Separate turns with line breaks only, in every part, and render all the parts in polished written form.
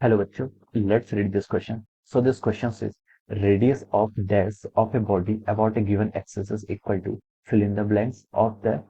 Hello bachcho, let's read this question. So this question says radius of dash of a body about a given axis is equal to fill in the blanks of the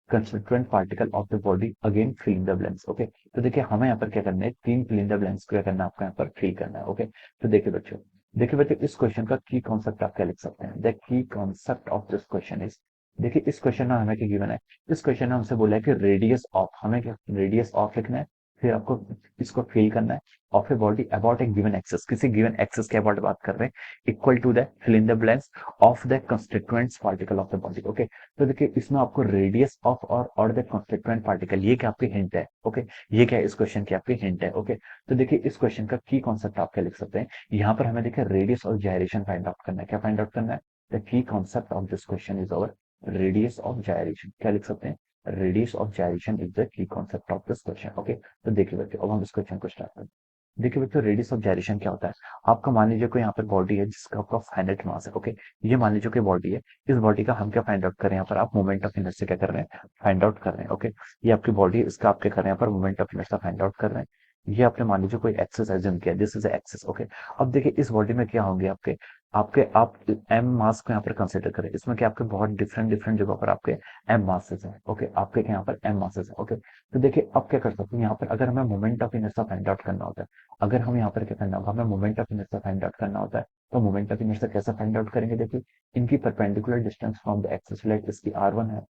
constituent particle of the body again fill in the blanks. Okay तो देखिए हमें यहाँ पर क्या करना है, तीन fill in the blanks को क्या करना है, आपको यहाँ पर फिल करना है. ओके तो देखिए बच्चों इस क्वेश्चन का की कॉन्सेप्ट आप क्या लिख सकते हैं. The key concept of this question is, देखिए इस क्वेश्चन में हमें क्या गिवन है. इस क्वेश्चन में हमसे बोला है कि रेडियस ऑफ, हमें क्या रेडियस ऑफ लिखना है, फिर आपको इसको फिल करना है of a body about a given axis, किसी गिवन एक्सेस के अबाउट बात कर रहे हैं, equal to the fill in the blanks of the constituents particle of the body. Okay तो देखिए इसमें आपको रेडियस ऑफ और द कंस्टिट्यूएंट पार्टिकल, ये क्या आपकी हिंट है. ओके ये क्या है इस क्वेश्चन की आपकी हिंट है. ओके तो देखिए इस क्वेश्चन का की कॉन्सेप्ट आप क्या लिख सकते हैं. यहाँ पर हमें देखिए रेडियस और जायरेशन फाइंड आउट करना है. क्या फाइंड आउट करना है. The key concept of this question is our radius of gyration. क्या लिख सकते हैं, radius of gyration is the key concept of this question. Okay तो देखिए बच्चों अब हम इस क्वेश्चन को स्टार्ट करते हैं. देखिए बच्चों रेडियस ऑफ जायरेशन क्या होता है. आपका मान लीजिए कोई यहाँ पर बॉडी है जिसका आपका फाइनाइट मास है. ओके ये मान लीजिए कोई बॉडी है, इस बॉडी का हम क्या फाइंड आउट कर रहे हैं, यहाँ पर आप मोमेंट ऑफ इनर्शिया क्या कर रहे हैं, फाइंड आउट कर रहे हैं. ओके ये आपकी बॉडी है, इसका आप क्या कर रहे हैं, यहाँ पर moment of inertia find out कर रहे हैं. ये आपने मान लीजिए कोई एक्सरसाइज किया, दिस इज एक्सेस. ओके अब देखिए इस बॉडी में क्या होंगे आपके आपके आप एम मास को यहाँ पर कंसिडर करें, इसमें क्या आपके बहुत डिफरेंट डिफरेंट जगह पर आपके एम मासेस है. ओके आपके यहाँ पर एम मासेस है. ओके तो देखिए अब क्या कर सकते हैं, यहाँ पर अगर हमें moment of inertia find out करना होता है, अगर हम यहाँ पर क्या करना होगा, हमें moment of inertia find out करना होता है, तो मोमेंट ऑफ इनर्शिया कैसे फाइंड आउट करेंगे. देखिए इनकी perpendicular distance from the axis, like इसकी r1 है,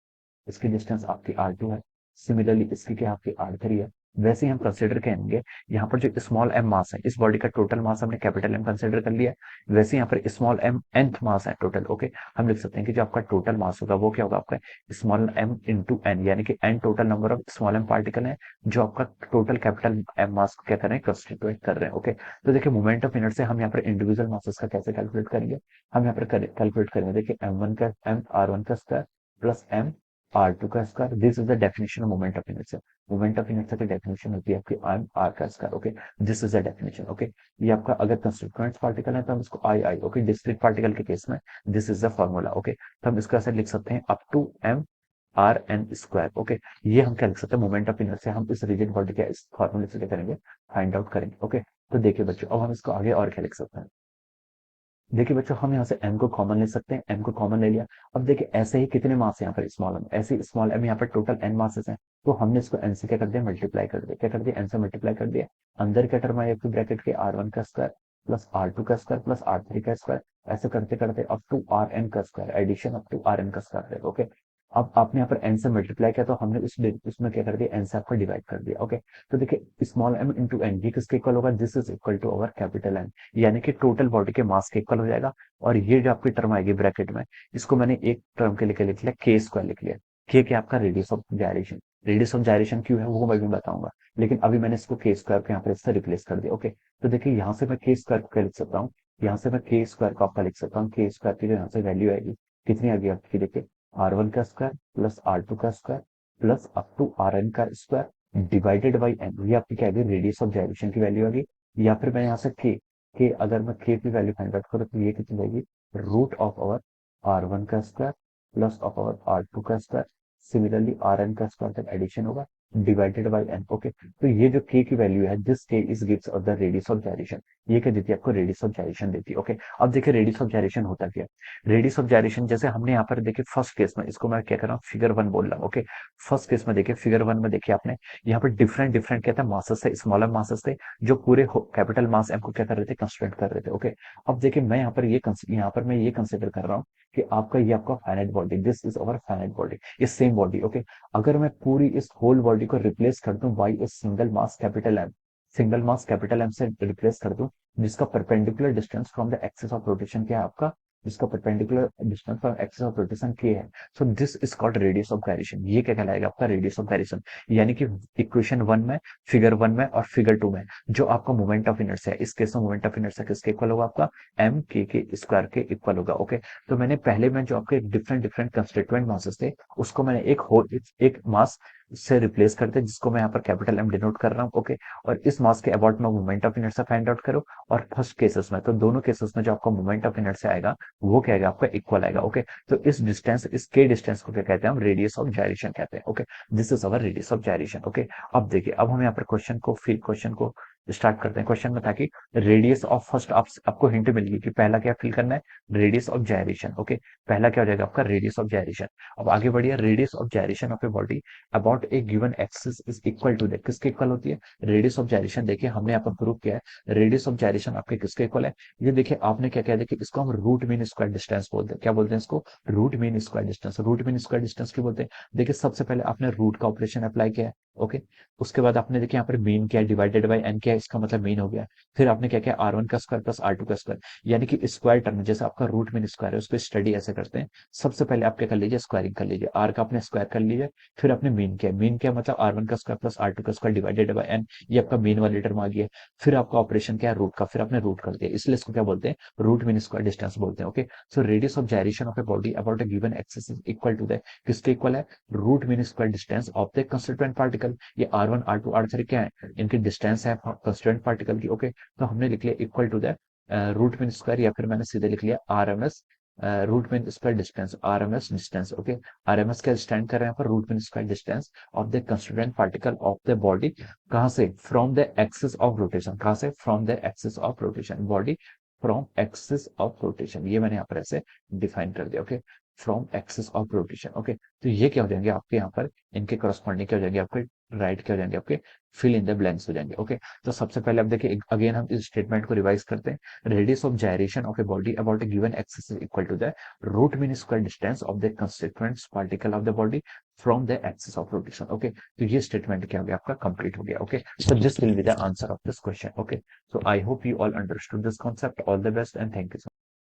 इसकी डिस्टेंस आपकी r2 है, सिमिलरली इसकी क्या आपकी r3 है. वैसे ही हम कंसिडर करेंगे यहाँ पर जो स्मॉल एम मास है, इस बॉडी का टोटल मास हमने कैपिटल एम कंसिडर कर लिया है, वैसे यहाँ पर स्मॉल एम nth मास है टोटल. ओके हम लिख सकते हैं कि जो आपका टोटल मास होगा वो क्या होगा, आपका स्मॉल एम इंटू एन, यानी कि n total number of small m particle है जो आपका टोटल कैपिटल एम मास को क्या कर रहे हैं, कंस्टिट्यूट कर रहे हैं. ओके तो देखिए मोमेंट ऑफ इनर्शिया हम यहाँ पर इंडिविजुअल मासेस का कैसे कैलकुलेट करेंगे, हम यहाँ पर कैलकुलेट करेंगे. देखिए m1 का एम r1 का स्क्वायर प्लस एम r2 का square, this is the definition of moment of inertia. Moment of inertia की डेफिनेशन होती है आपकी एम आर का square. Okay this is the definition. Okay ये आपका अगर कंस्टिट्यूएंट्स पार्टिकल है तो हम इसको I I. Okay discrete particle के केस में this is the formula. Okay तो हम इसको ऐसे लिख सकते हैं up to m r n square. Okay ये हम क्या लिख सकते हैं, मोमेंट ऑफ इनर्शिया हम इस रिजिड बॉडी के इस फॉर्मूले से क्या करेंगे, फाइंड आउट करेंगे. ओके तो देखिए बच्चों अब हम इसको आगे और क्या लिख सकते हैं. देखिए बच्चों हम यहाँ से m को कॉमन ले सकते हैं, m को कॉमन ले लिया. अब देखिए ऐसे ही कितने मास है यहाँ पर स्मॉल m, ऐसे स्मॉल m यहाँ पर टोटल n मासेस हैं, तो हमने इसको n से क्या कर दिया, मल्टीप्लाई कर दिया. क्या कर दिया, n से मल्टीप्लाई कर दिया. अंदर क्या टर्म आया ब्रैकेट के r1 का स्क्वायर प्लस r2 का स्क्वायर प्लस r3 का स्क्वायर, ऐसे करते करते अप टू rn का square, addition up to rn का स्क्वायर. ओके अब आपने यहाँ पर n से मल्टीप्लाई किया तो हमने इसमें क्या कर दिया, n से आपको डिवाइड कर दिया. ओके तो देखिए स्मॉल m इंटू एन ये किसके इक्वल होगा, this is equal to our capital n, यानी कि टोटल बॉडी के मास के इक्वल हो जाएगा. और ये जो आपकी टर्म आएगी ब्रैकेट में, इसको मैंने एक टर्म के लिए लिख लिया के स्क्वायर लिख लिया. के क्या आपका radius of gyration, radius of gyration क्यों है वो मैं भी बताऊंगा, लेकिन अभी मैंने इसको के स्क्वायर को यहाँ पर इससे रिप्लेस कर दिया. ओके तो देखिए यहाँ से मैं के स्क्वायर को क्या लिख सकता हूँ, यहाँ से मैं के स्क्वायर को आपका लिख सकता हूँ. के स्क्वायर की जो यहाँ से वैल्यू आएगी कितनी आ गई आपकी, देखिए r1 का स्क्वायर प्लस r2 का square plus up to rn का स्क्वायर डिवाइडेड बाई n, ये आपकी क्या आएगी, रेडियस ऑफ जायरेशन की वैल्यू आ गई. या फिर मैं यहाँ से के अगर मैं के की वैल्यू फाइंड आउट करूँ तो ये कितनी जाएगी, रूट ऑफ अवर r1 का square plus of our r2 का स्क्वायर, सिमिलरली rn का स्क्वायर तक एडिशन होगा डिवाइडेड बाई n. ओके तो ये जो k की वैल्यू है, this k is gives off the radius of gyration, ये क्या देती है आपको, रेडियस ऑफ जायरेशन देती है. ओके अब देखिए रेडियस ऑफ जायरेशन होता क्या है. रेडियस ऑफ जायरेशन जैसे हमने यहाँ पर देखिए फर्स्ट केस में, इसको मैं क्या कर रहा हूँ, फिगर 1 बोल रहा हूँ. ओके फर्स्ट केस में देखिए फिगर 1 में देखिए आपने यहाँ पर डिफरेंट डिफरेंट क्या था, मासेस थे, स्मॉलर मासेस थे जो पूरे कैपिटल मास एम को क्या कर रहे थे, कंस्ट्रेंट कर रहे थे. ओके अब देखिए मैं यहाँ पर मैं ये कंसिडर कर रहा हूँ कि आपका ये आपका finite body, this is our finite body, ये सेम बॉडी. ओके अगर मैं पूरी इस होल बॉडी को रिप्लेस कर दूं by a single mass capital m, single mass capital m से रिप्लेस कर दूं, जिसका perpendicular distance from the axis of rotation क्या है आपका, जिसका perpendicular distance from axis of rotation के है, so this is called radius of gyration. ये क्या कहलाएगा आपका, रेडियस ऑफ गायरेशन. यानी कि इक्वेशन 1 में, फिगर 1 में और फिगर 2 में जो आपका मोमेंट ऑफ इनर्शिया है, इस केस में मोमेंट ऑफ इनर्शिया किसके इक्वल होगा, आपका एम के स्क्वायर के इक्वल होगा. ओके तो मैंने पहले में जो आपके डिफरेंट डिफरेंट कंस्टिट्यूएंट मासेस थे उसको मैंने एक होल एक मास से रिप्लेस कर दे, जिसको मैं यहाँ पर कैपिटल एम डिनोट कर रहा हूँ. ओके और इस मास के अबाउट में moment of inertia find out करो, और फर्स्ट केसेस में, तो दोनों केसेस में जो आपका मोमेंट ऑफ इनर्शिया आएगा वो क्या आएगा, आपका इक्वल आएगा. ओके तो इस डिस्टेंस, इस के डिस्टेंस को क्या कहते हैं, हम रेडियस ऑफ जायरेशन कहते हैं. Okay this is our radius of gyration. Okay अब देखिए अब हम यहाँ पर क्वेश्चन को स्टार्ट करते हैं क्वेश्चन में, ताकि रेडियस ऑफ फर्स्ट आपको हिंट मिल गई कि पहला क्या फिल करना है, रेडियस ऑफ जायरेशन। ओके, पहला क्या हो जाएगा आपका, रेडियस ऑफ जायरेशन। अब आगे बढ़िए, radius of gyration of a body about a given axis is equal to that, किसके इक्वल होती है, रेडियस ऑफ जायरेशन। देखिए हमने यहाँ पर प्रूव किया है रेडियस ऑफ जायरेशन आपके किसके इक्वल है, ये देखिए आपने क्या किया, देखिए इसको हम रूट मीन स्क्वायर डिस्टेंस बोलते हैं। क्या बोलते हैं इसको, root mean square distance. Root mean square distance क्यों बोलते हैं, देखिए सबसे पहले आपने रूट का ऑपरेशन अप्लाई किया है। ओके, उसके बाद आपने देखिए यहाँ पर मीन किया, डिवाइडेड बाई एन किया, इसका मतलब मीन हो गया। फिर आपने क्या किया, R1 का स्क्वायर प्लस R2 का स्क्वायर, यानी कि स्क्वायर टर्म, जैसे आपका रूट मीन स्क्वायर है उसको स्टडी ऐसे करते हैं। सबसे पहले आप क्या कर लीजिए, स्क्वायरिंग कर लीजिए, आर का अपने स्क्वायर कर लीजिए, फिर आपने मीन किया, मीन किया मतलब R1 का स्क्वायर प्लस R2 का स्क्वायर डिवाइडेड बाई एन, ये आपका मीन वाली टर्म आ गया। फिर आपका ऑपरेशन क्या है, रूट का, फिर आपने रूट कर दिया, इसलिए इसको क्या बोलते हैं, रूट मीन स्क्वायर डिस्टेंस बोलते हैं। Okay, so radius of gyration of a body about a given axis is equal to the, किसके इक्वल है, root mean square distance of the constituent particle. ये R1 R2 R3 क्या है, इनकी distance है कंस्टिट्यूएंट पार्टिकल की। ओके, तो हमने लिख लिया equal to the root mean square, या फिर मैंने सीधे लिख लिया RMS, root mean square distance, RMS distance. Okay, RMS क्या स्टैंड कर रहे हैं यहाँ पर, root mean square distance of the constituent particle of the body, कहाँ से, from the axis of rotation, कहाँ से, from the axis of rotation, body from axis of rotation, ये मैंने यहाँ पर ऐसे डिफाइन कर दिया। Okay, from axis of rotation. Okay, तो ये क्या हो जाएंगे आपके यहाँ पर, इनके करस्पॉन्डिंग क्या हो जाएंगे आपके, राइट क्या हो जाएंगे आपके, फिल इन द ब्लैंक्स हो जाएंगे। ओके, तो सबसे पहले अब देखिए अगेन हम इस स्टेटमेंट को रिवाइज करते हैं। Radius of gyration of a body about a given axis is equal to the root mean square distance of the constituent particle of the body from the axis of rotation. Okay, तो ये statement क्या हो गया आपका, complete हो गया। Okay, so this will be the answer of this question. Okay, so I hope you all understood this concept. All the best and thank you so much.